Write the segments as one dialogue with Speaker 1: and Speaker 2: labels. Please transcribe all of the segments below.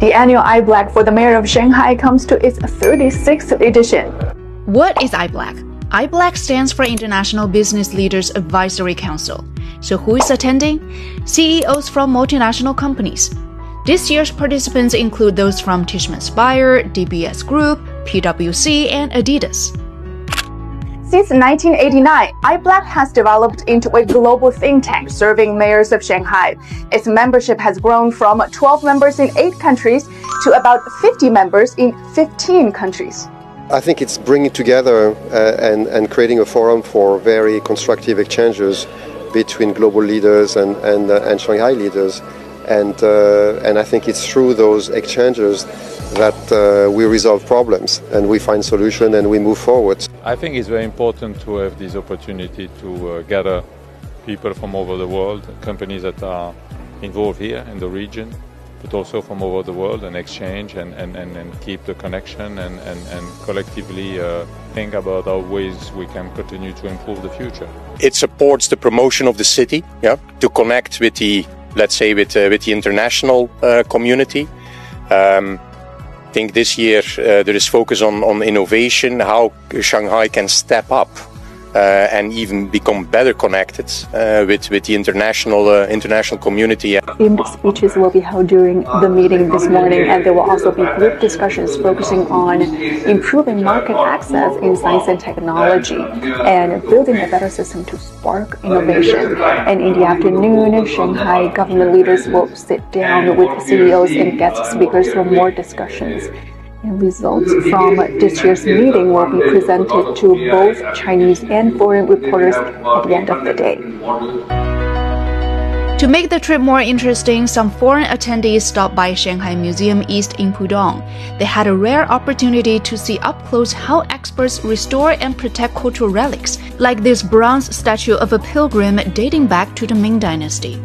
Speaker 1: The annual IBLAC for the Mayor of Shanghai comes to its 36th edition.
Speaker 2: What is IBLAC? IBLAC stands for International Business Leaders Advisory Council. So who is attending? CEOs from multinational companies. This year's participants include those from Tishman Speyer, DBS Group, PwC, and Adidas.
Speaker 1: Since 1989, IBLAC has developed into a global think tank serving mayors of Shanghai. Its membership has grown from 12 members in 8 countries to about 50 members in 15 countries.
Speaker 3: I think it's bringing together and creating a forum for very constructive exchanges between global leaders and Shanghai leaders. And I think it's through those exchanges that we resolve problems and we find solutions and we move forward.
Speaker 4: I think it's very important to have this opportunity to gather people from all over the world, companies that are involved here in the region, but also from all over the world, and exchange and keep the connection and collectively think about our ways we can continue to improve the future.
Speaker 5: It supports the promotion of the city, to connect with the, let's say, with the international community. I think this year there is focus on innovation, how Shanghai can step up and even become better connected with the international community.
Speaker 1: Themed speeches will be held during the meeting this morning, and there will also be group discussions focusing on improving market access in science and technology and building a better system to spark innovation. And in the afternoon, Shanghai government leaders will sit down with CEOs and guest speakers for more discussions. And results from this year's meeting will be presented to both Chinese and foreign reporters at the end of the day.
Speaker 2: To make the trip more interesting, some foreign attendees stopped by Shanghai Museum East in Pudong. They had a rare opportunity to see up close how experts restore and protect cultural relics, like this bronze statue of a pilgrim dating back to the Ming Dynasty.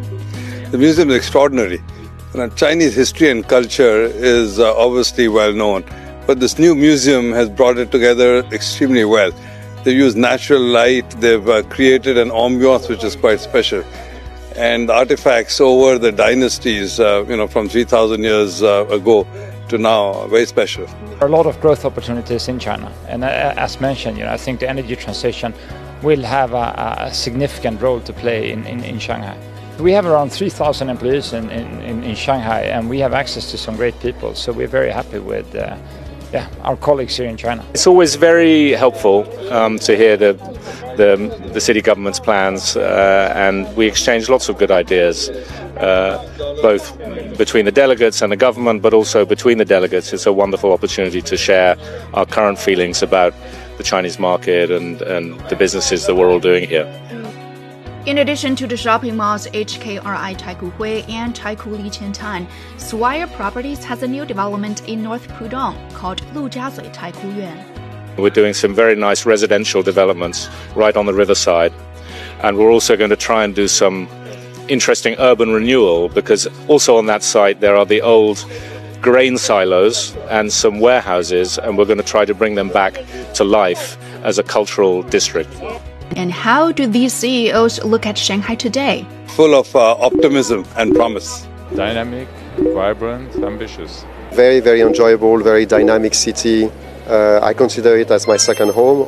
Speaker 6: The museum is extraordinary. Chinese history and culture is obviously well known, but this new museum has brought it together extremely well. They've used natural light, they've created an ambiance which is quite special. And artifacts over the dynasties, from 3,000 years ago to now, are very special.
Speaker 7: There are a lot of growth opportunities in China, and as mentioned, I think the energy transition will have a significant role to play in Shanghai. We have around 3,000 employees in Shanghai, and we have access to some great people, so we're very happy with our colleagues here in China.
Speaker 8: It's always very helpful to hear the city government's plans, and we exchange lots of good ideas, both between the delegates and the government, but also between the delegates. It's a wonderful opportunity to share our current feelings about the Chinese market and the businesses that we're all doing here.
Speaker 2: In addition to the shopping malls HKRI Taikoo Hui and Taikoo Li Qiantan, Swire Properties has a new development in North Pudong called Lujiazui Taikoo Yuan.
Speaker 8: We're doing some very nice residential developments right on the riverside, and we're also going to try and do some interesting urban renewal, because also on that site there are the old grain silos and some warehouses, and we're going to try to bring them back to life as a cultural district.
Speaker 2: And how do these CEOs look at Shanghai today?
Speaker 6: Full of optimism and promise.
Speaker 4: Dynamic, vibrant, ambitious.
Speaker 3: Very, very enjoyable, very dynamic city. I consider it as my second home.